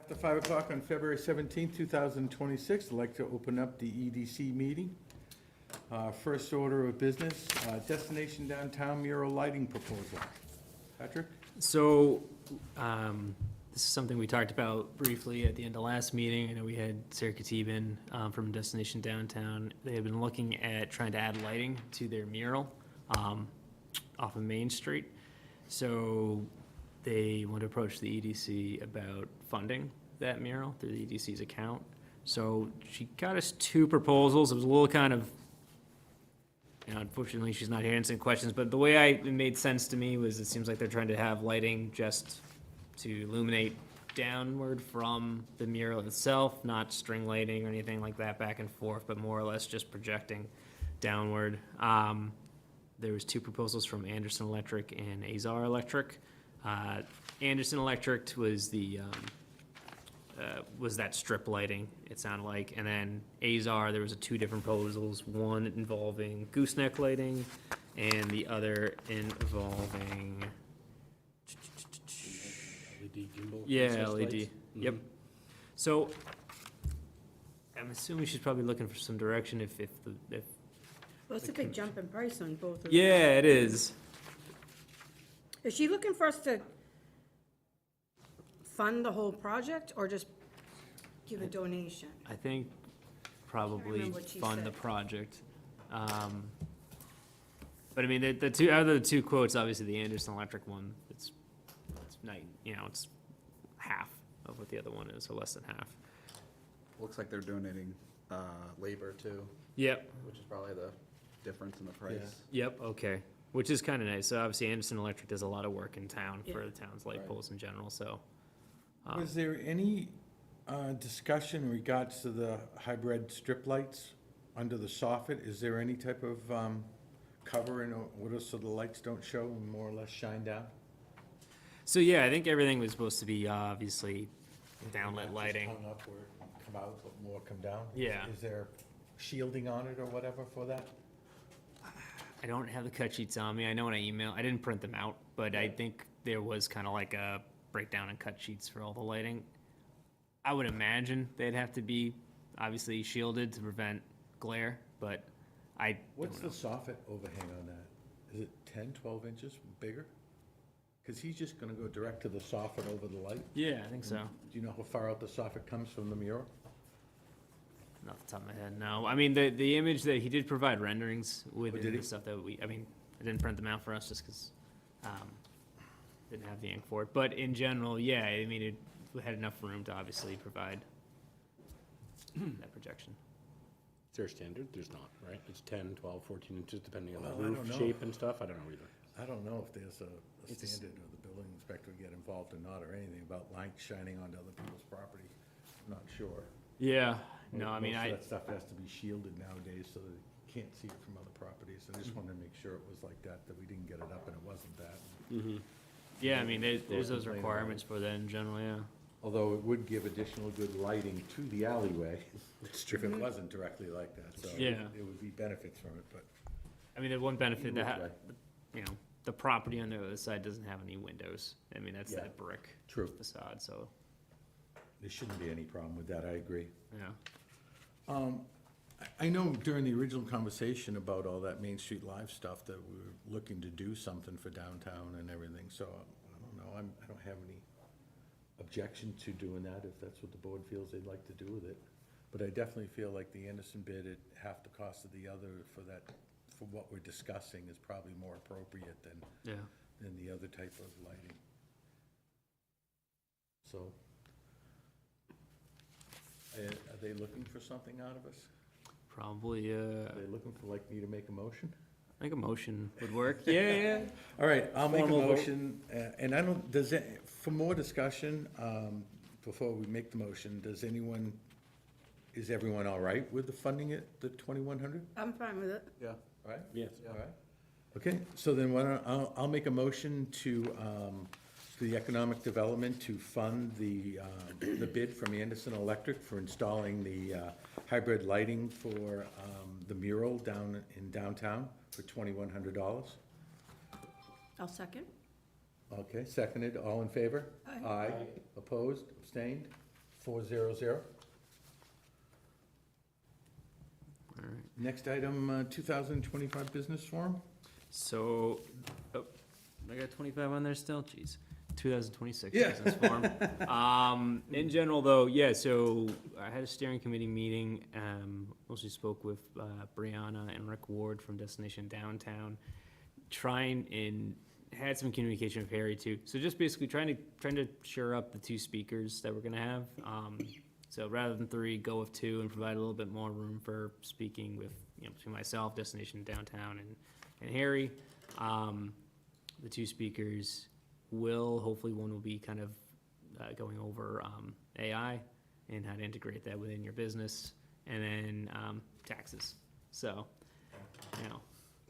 After 5 o'clock on February 17th, 2026, I'd like to open up the EDC meeting. First order of business, Destination Downtown Mural Lighting Proposal. Patrick? So, this is something we talked about briefly at the end of last meeting. I know we had Sarah Katibin from Destination Downtown. They have been looking at trying to add lighting to their mural off of Main Street. So they want to approach the EDC about funding that mural through the EDC's account. So she got us two proposals. It was a little kind of, unfortunately she's not here answering questions, but the way it made sense to me was it seems like they're trying to have lighting just to illuminate downward from the mural itself, not string lighting or anything like that back and forth, but more or less just projecting downward. There was two proposals from Anderson Electric and Azar Electric. Anderson Electric was was that strip lighting, it sounded like, and then Azar, there was two different proposals, one involving gooseneck lighting and the other involving LED gimbal. LED. Lights. Yep. So I'm assuming she's probably looking for some direction if Well, it's a big jump in price on both of them. yeah, it is. Is she looking for us to fund the whole project or just give a donation? I think probably remember what she fund the said. project. But I mean, the two, out of the two quotes, obviously the Anderson Electric one, it's it's half of what the other one is, or less than half. Looks like they're donating labor too, Yep. which is probably the difference in the price. Yep, okay. Which is kind of nice. So obviously Anderson Electric does a lot of work in town for Yeah. the town's light Right. poles in general, so. Was there any discussion in regards to the hybrid strip lights under the soffit? Is there any type of cover in order so the lights don't show and more or less shine down? So yeah, I think everything was supposed to be obviously downlit lighting. Just hung up where it come out, but more come down? Yeah. Is there shielding on it or whatever for that? I don't have the cut sheets on me. I know when I didn't print them out, but I think there was kind of like a breakdown and cut sheets for all the lighting. I would imagine they'd have to be obviously shielded to prevent glare, but I What's don't the know. soffit overhang on that? Is it 10, 12 inches bigger? Because he's just gonna go direct to the soffit over the light. Yeah, I think so. Do you know how far out the soffit comes from the mural? Not off the top of my head, no. I mean, the image that he did provide renderings with Oh, did the he? stuff that I didn't print them out for us just because didn't have the ink for it. But in general, yeah, I mean, it had enough room to obviously provide that projection. Is there a standard? There's not, right? It's 10, 12, 14 inches, depending on the Well, I don't roof know. shape and stuff. I don't know either. I don't know if there's a It's a s- standard or the building inspector would get involved or not, or anything about light shining onto other people's property. I'm not sure. Yeah, no, I mean, Most of that stuff has to be shielded nowadays so that you can't see it from other properties. I just wanted to make sure it was like that we didn't get it up and it wasn't that. yeah, I mean, there's those complain about requirements for that in general, yeah. Although it would give additional good lighting to the alleyway, if it wasn't directly like that, so Yeah. it would be benefits from it, but. I mean, the one benefit Either that, way. the property on the other side doesn't have any windows. I mean, that's Yeah. that brick True. facade, so, There shouldn't be any problem with that, I agree. yeah. I know during the original conversation about all that Main Street Live stuff that we were looking to do something for downtown and everything, so I don't know, I don't have any objection to doing that if that's what the board feels they'd like to do with it. But I definitely feel like the Anderson bid at half the cost of the other for what we're discussing is probably more appropriate Yeah. than the other type of lighting. So, are they looking for something out of us? Probably, Are they looking for like me to make a motion? I think a motion would work. Yeah, yeah. All right, I'll make a Formal vote. motion, and I don't, for more discussion, before we make the motion, is everyone all right with the funding at the 2,100? I'm fine with it. Yeah. All right? Yes. All right. Okay, so then why don't, I'll make a motion for the economic development to fund the bid from Anderson Electric for installing the hybrid lighting for the mural down in downtown for $2,100. I'll second. Okay, seconded, all in favor? Aye. Opposed, abstained? 400. All right. Next item, 2025 business forum? So, oh, I got 25 on there still? Jeez. 2026 Yeah. business forum. In general, though, yeah, so I had a steering committee meeting, mostly spoke with Brianna and Rick Ward from Destination Downtown, trying and had some communication with Harry too. So just basically trying to shore up the two speakers that we're gonna have. So rather than 3, go with 2 and provide a little bit more room for speaking with, between myself, Destination Downtown, and Harry. The 2 speakers hopefully one will be kind of going over AI and how to integrate that within your business, and then taxes. So,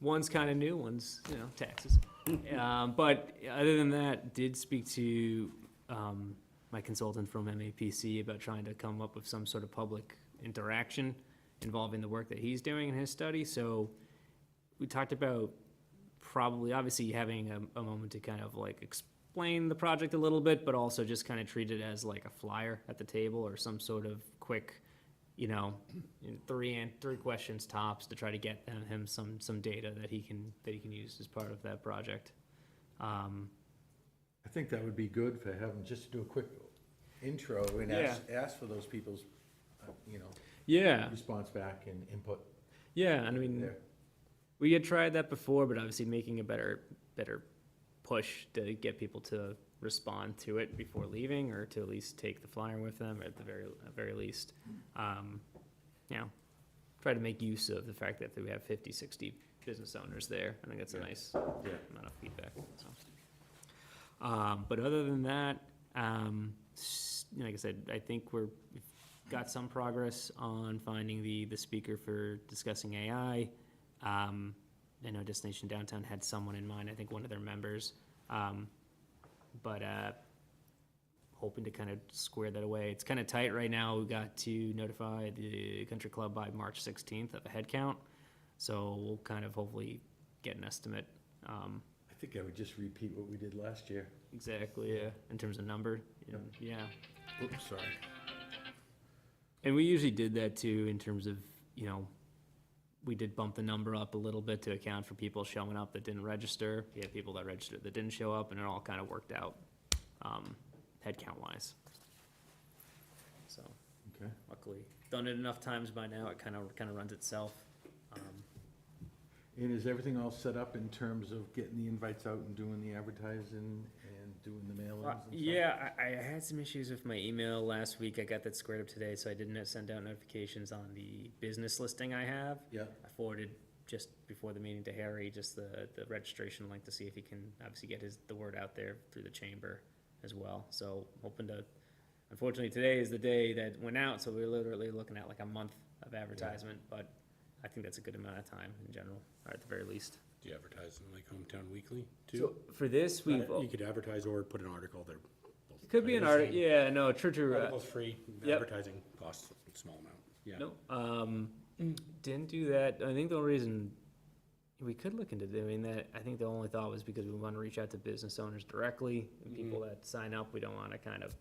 one's kind of new, one's, taxes. But other than that, did speak to my consultant from MAPC about trying to come up with some sort of public interaction involving the work that he's doing in his study. So we talked about probably, obviously, having a moment to kind of like explain the project a little bit, but also just kind of treat it as like a flyer at the table or some sort of quick, in 3 questions tops to try to get him some data that he can use as part of that project. I think that would be good for having, just to do a quick intro and ask for those people's, Yeah, response back and input yeah, and I mean, there. we had tried that before, but obviously making a better push to get people to respond to it before leaving, or to at least take the flyer with them, or at the very least, try to make use of the fact that we have 50, 60 business owners there. I think that's a nice amount of feedback. So. But other than that, like I said, I think we've got some progress on finding the speaker for discussing AI. I know Destination Downtown had someone in mind, I think one of their members, but hoping to kind of square that away. It's kind of tight right now. We got to notify the country club by March 16th of a head count, so we'll kind of hopefully get an estimate. I think I would just repeat what we did last year. Exactly, yeah, in terms of number, yeah. Oops, sorry. And we usually did that too, in terms of, we did bump the number up a little bit to account for people showing up that didn't register. We had people that registered that didn't show up, and it all kind of worked out, head count wise. So, Okay. luckily, done it enough times by now, it kind of runs itself. And is everything all set up in terms of getting the invites out and doing the advertising and doing the mailings and stuff? Yeah, I had some issues with my email last week. I got that squared up today, so I didn't send out notifications on the business listing I have. Yeah. I forwarded just before the meeting to Harry, just the registration link to see if he can obviously get the word out there through the chamber as well. So hoping to, unfortunately today is the day that went out, so we're literally looking at like a month of advertisement, but I think that's a good amount of time in general, or at the very least. Do you advertise in like Hometown Weekly too? So for this, You could advertise or put an article there. it could be an article, yeah, no, true. Article's free, Yep. advertising costs a small amount, yeah. No, didn't do that. I think the only reason we could look into doing that, I think the only thought was because we want to reach out to business owners directly, and people that sign up, we don't want to kind of,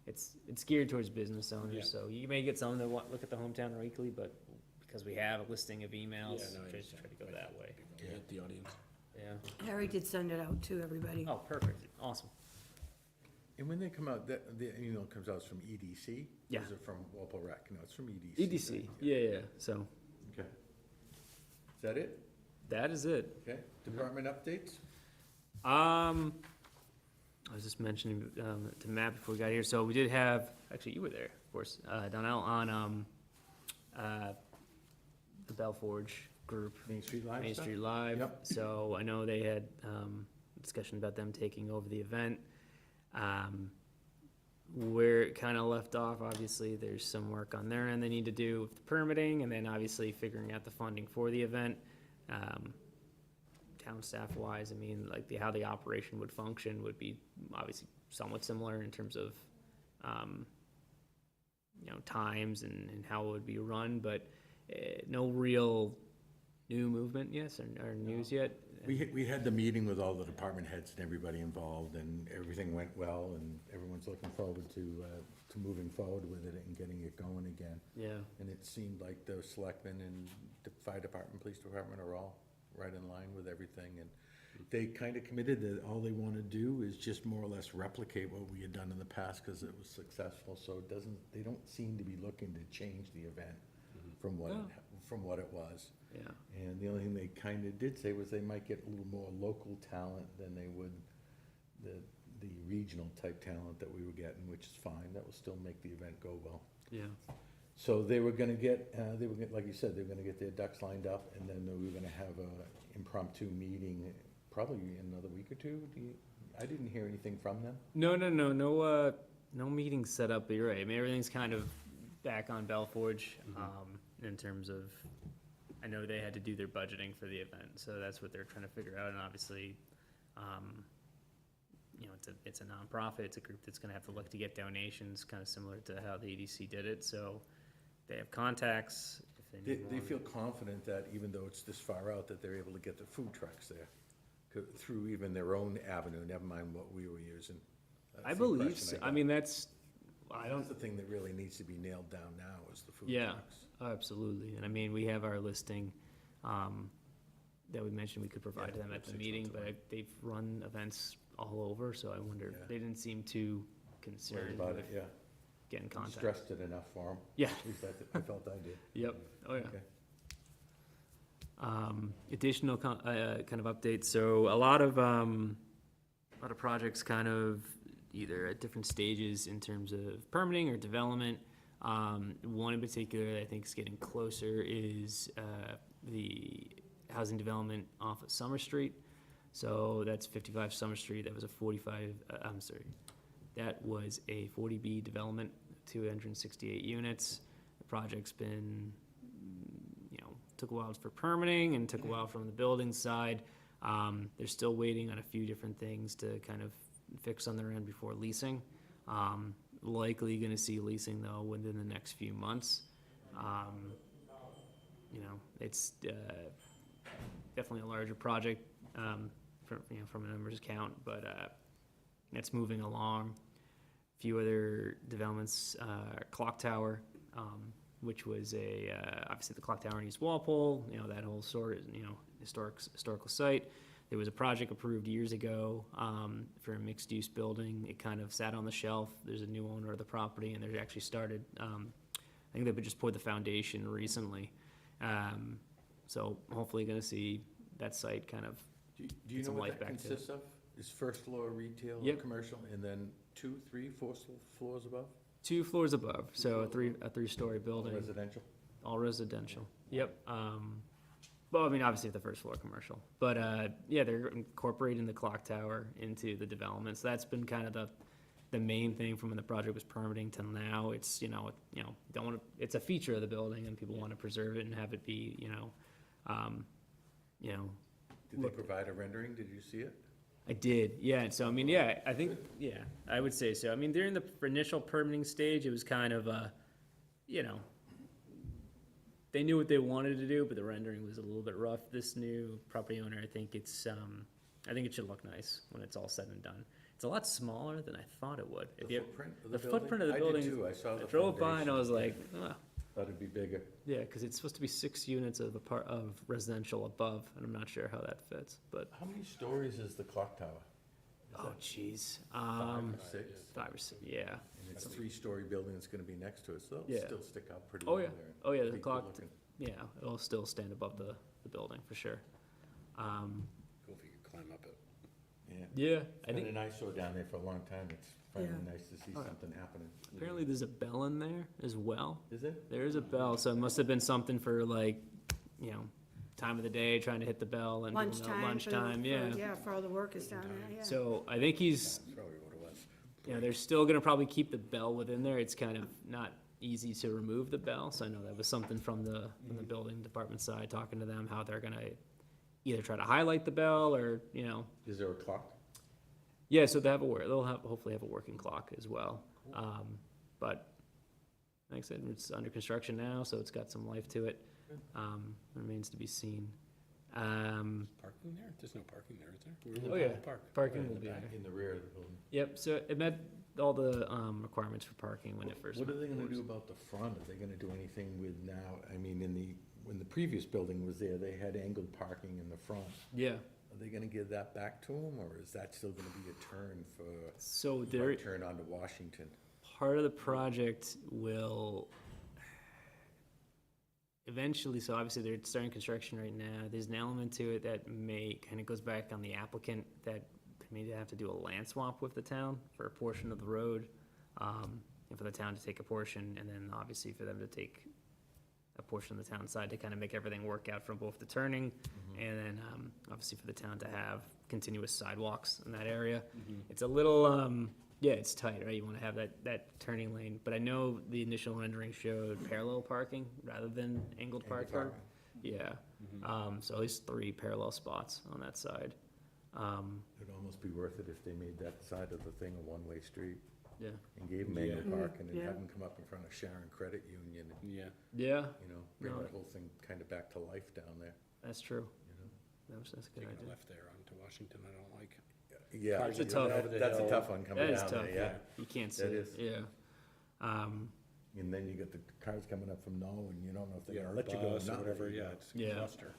it's geared towards business owners, Yeah. so you may get some that want, look at the Hometown Weekly, but because we have a listing of emails, Yeah, no, I try understand. to go that way. Yeah, the audience. Yeah. Harry did send it out to everybody. Oh, perfect, awesome. And when they come out, the email comes out, it's from EDC? Yeah. Or is it from Walpole Rec? No, it's from EDC. EDC, right? yeah, so Okay. Is that it? that is it. Okay. Department updates? I was just mentioning to Matt before we got here, so we did have, actually you were there, of course, Donnell, on the Bell Forge group, Main Street Live Main stuff? Street Live. Yep. So I know they had discussion about them taking over the event. Where it kind of left off, obviously, there's some work on their end they need to do with the permitting, and then obviously figuring out the funding for the event. Town staff wise, I mean, like how the operation would function would be obviously somewhat similar in terms of, times and how it would be run, but no real, new movement, yes, or news yet? We had the meeting with all the department heads and everybody involved, and everything went well, and everyone's looking forward to moving forward with it and getting it going again. Yeah, And it seemed like the selectmen and the fire department, police department are all right in line with everything, and they kind of committed that all they want to do is just more or less replicate what we had done in the past, because it was successful, so they don't seem to be looking to change the event from what, No. from what it was. yeah, And the only thing they kind of did say was they might get a little more local talent than they would the regional type talent that we were getting, which is fine, that will still make the event go well. yeah. So they were gonna get, like you said, they were gonna get their ducks lined up, and then we were gonna have a impromptu meeting, probably in another week or two. I didn't hear anything from them. No meetings set up, but you're right, I mean, everything's kind of back on Bell Forge, in terms of, I know they had to do their budgeting for the event, so that's what they're trying to figure out, and obviously, you know, it's a nonprofit, it's a group that's gonna have to look to get donations, kinda similar to how the EDC did it, so they have contacts, if they need They more. feel confident that even though it's this far out, that they're able to get the food trucks there, through even their own avenue, never mind what we were using. That's I the believe, impression so. I got. mean, I don't, That's the thing that really needs to be nailed down now, is the food Yeah. trucks. oh, absolutely, and I mean, we have our listing, that we mentioned we could provide Yeah, to them at the 6 meeting, months but away. they've run events all over, so I wonder, Yeah. they didn't seem too Worried concerned about with it, yeah. getting contact. Stressed it enough for them. Yeah, At least I felt I did. yep, oh, yeah. Okay. Additional kind of updates, so a lot of projects kind of either at different stages in terms of permitting or development. One in particular that I think is getting closer is, the housing development off of Summer Street. So that's 55 Summer Street, that was a 40B development, 268 units. The project's been, took a while for permitting and took a while from the building side. They're still waiting on a few different things to kind of fix on their end before leasing. Likely gonna see leasing though within the next few months. It's definitely a larger project, from a numbers count, but it's moving along. A few other developments, Clock Tower, which was obviously the clock tower in East Walpole, that whole historical site. There was a project approved years ago, for a mixed-use building. It kind of sat on the shelf. There's a new owner of the property, and they've actually started, I think they've just poured the foundation recently. So hopefully gonna see that site kind of, Do you Get know some what life that back to it. consists of? Is first floor retail or Yep. commercial, and then 2, 3, 4 floors above? 2 floors above, so a three-story building. Residential? All residential. Yep. Well, I mean, obviously the first floor commercial, but they're incorporating the clock tower into the development. So that's been kind of the main thing from when the project was permitting till now. It's don't want to. It's a feature of the building, and people want to preserve it and have it be Did they provide a rendering? Did you see it? I did, yeah, so I mean, I think, I would say so. I mean, during the initial permitting stage, it was kind of, they knew what they wanted to do, but the rendering was a little bit rough. This new property owner, I think it should look nice when it's all said and done. It's a lot smaller than I thought it would. The If you- footprint of the the building? footprint of the I building, did too, I saw the I drove by and I foundation. was like, oh, Thought it'd be bigger. yeah, because it's supposed to be 6 units of residential above, and I'm not sure how that fits, but, How many stories is the clock tower? Is oh, that jeez. 5 or 6? 5 or 6, yeah. And it's a 3-story building that's gonna be next to it, so Yeah. it'll still stick out pretty Oh, well yeah. there. Oh, yeah, the Be good clock, looking. yeah, it'll still stand above the building, for sure. Cool if you could climb up it. Yeah. Yeah, I It's been think an eyesore down there for a long time. It's finally Yeah. nice to see Oh, yeah. something happening. apparently there's a bell in there as well. Is it? There is a bell, so it must have been something for time of the day, trying to hit the bell and people know lunchtime, yeah. Yeah, for all the workers down there, yeah. So I think he's, That's probably what it was. they're still gonna probably keep the bell within there. It's kind of not easy to remove the bell, so I know that was something from the building department side, talking to them, how they're gonna either try to highlight the bell or, Is there a clock? yeah, so they'll hopefully have a working clock as well. But like I said, it's under construction now, so it's got some life to it. Remains to be seen. Parking there? There's no parking there, is there? Where Oh, would yeah. people Park. Parking in will the be back, there. in the rear of the building. Yep, so it met all the requirements for parking when it first. What are they gonna was- do about the front? Are they gonna do anything with now, I mean, when the previous building was there, they had angled parking in the front. Yeah, Are they gonna give that back to them, or is that still gonna be a turn for, so there, right turn onto Washington? part of the project will eventually, so obviously they're starting construction right now, there's an element to it that may, kind of goes back on the applicant, that they may have to do a land swap with the town for a portion of the road, and for the town to take a portion, and then obviously for them to take a portion of the town side to kind of make everything work out from both the turning, and then, obviously for the town to have continuous sidewalks in that area. It's a little, yeah, it's tight, right? You wanna have that turning lane, but I know the initial rendering showed parallel parking rather than angled parking. parking. Yeah, so at least 3 parallel spots on that side. It'd almost be worth it if they made that side of the thing a one-way street Yeah, and gave them Yeah. angled parking and Yeah. have them come up in front of Sharon Credit Union and, Yeah. yeah, you know, bring No. that whole thing kinda back to life down there, that's true. you know? That's a good Taking a idea. left there onto Washington, I don't like. Yeah, Cars are coming over the that's a hill. tough one coming That is down tough, there, yeah. You can't see That it, is. yeah. And then you got the cars coming up from Knoll and you don't know if they're Yeah, gonna or let you go or bus or not. whatever, yeah, it's a Yeah. cluster.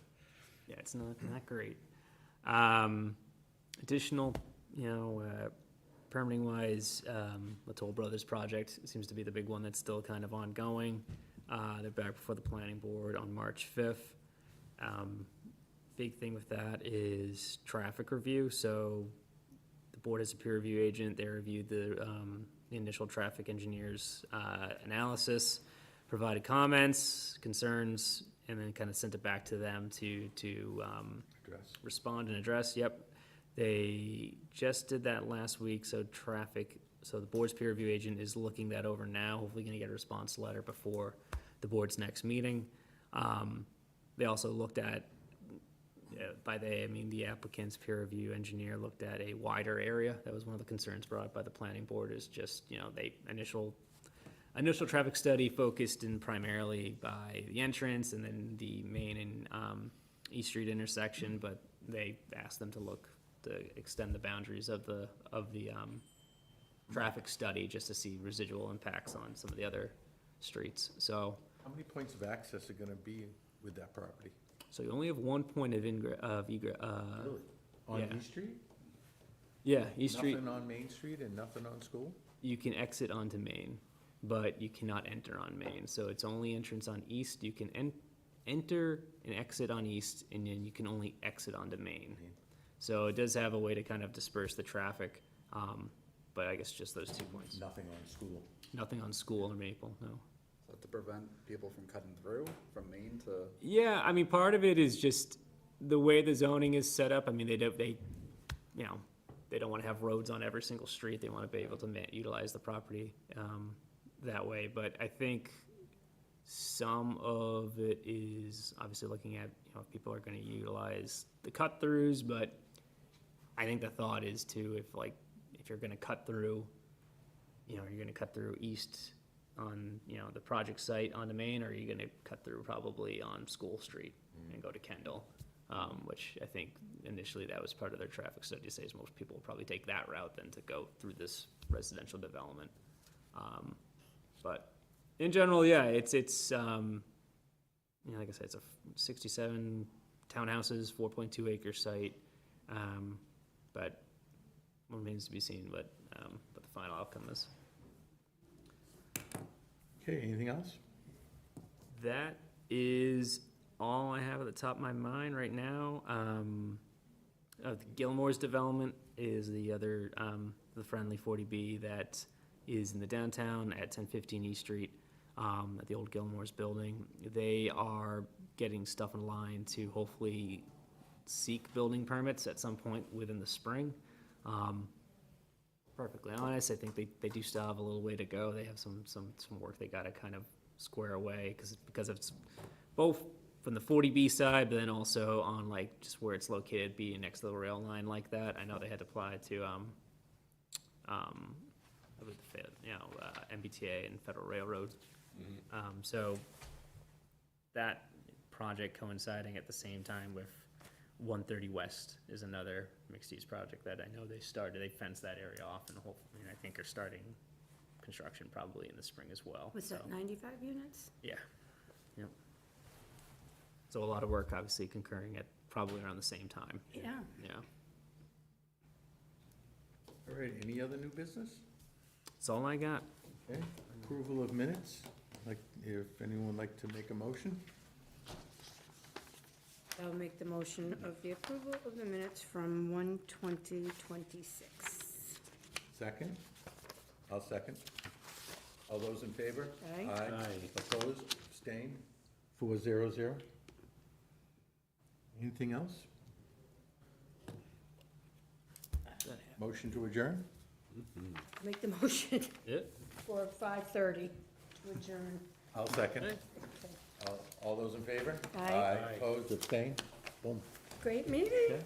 Yeah, it's not great. Additional, permitting wise, the Toll Brothers project seems to be the big one that's still kind of ongoing. They're back before the planning board on March 5th. Big thing with that is traffic review, so the board has a peer review agent, they reviewed the initial traffic engineer's, analysis, provided comments, concerns, and then kind of sent it back to them to, Address. respond and address, yep. They just did that last week, so so the board's peer review agent is looking that over now, hopefully gonna get a response letter before the board's next meeting. They also looked at, by they, I mean the applicant's peer review engineer looked at a wider area. That was one of the concerns brought up by the planning board, is just, initial traffic study focused in primarily by the entrance and then the main and East Street intersection, but they asked them to look to extend the boundaries of the traffic study just to see residual impacts on some of the other streets. So How many points of access are gonna be with that property? you only have one point of egress, Really? On yeah. East Street? yeah, East Street, Nothing on Main Street and nothing on School? you can exit onto Main, but you cannot enter on Main. So it's only entrance on East. You can enter and exit on East, and then you can only exit onto Main. So it does have a way to kind of disperse the traffic, but I guess just those 2 points. Nothing on School. Nothing on School or Maple, no. So to prevent people from cutting through from Maine to, Yeah, I mean, part of it is just the way the zoning is set up. I mean, they don't wanna have roads on every single street. They wanna be able to utilize the property, that way. But I think some of it is obviously looking at, if people are gonna utilize the cut-throughs, but I think the thought is too, if you're gonna cut through, you're gonna cut through east on, the project site on the main, or are you gonna cut through probably on School Street and go to Kendall? Which I think initially that was part of their traffic study, says most people will probably take that route than to go through this residential development. But in general, yeah, it's, like I said, it's a 67 townhouses, 4.2 acre site. But remains to be seen what the final outcome is. Okay, anything else? That is all I have at the top of my mind right now. The Gilmore's development is the other, the friendly 40B that is in the downtown at 1015 East Street, at the old Gilmore's building. They are getting stuff in line to hopefully seek building permits at some point within the spring. Perfectly honest, I think they do still have a little way to go. They have some work they gotta kind of square away, because it's both from the 40B side, but then also on just where it's located, being next to the rail line like that. I know they had to apply to, MBTA and Federal Railroad. So that project coinciding at the same time with 130 West is another mixed-use project that I know they started, they fenced that area off and hopefully, I think are starting construction probably in the spring as well. Was that So, 95 units? yeah, yep. So a lot of work obviously concurring at probably around the same time, Yeah. yeah. All right, any other new business? That's all I got. Okay, approval of minutes, like, if anyone would like to make a motion? I'll make the motion of the approval of the minutes from 1/20/26. Second? I'll second. All those in favor? Aye. Aye. Opposed, abstained, 4-0-0. Anything else? Motion to adjourn? Make the motion Yeah. for 5:30 to adjourn. I'll second. Aye. All those in favor? Aye. Opposed, abstained? Boom. Great meeting. Okay.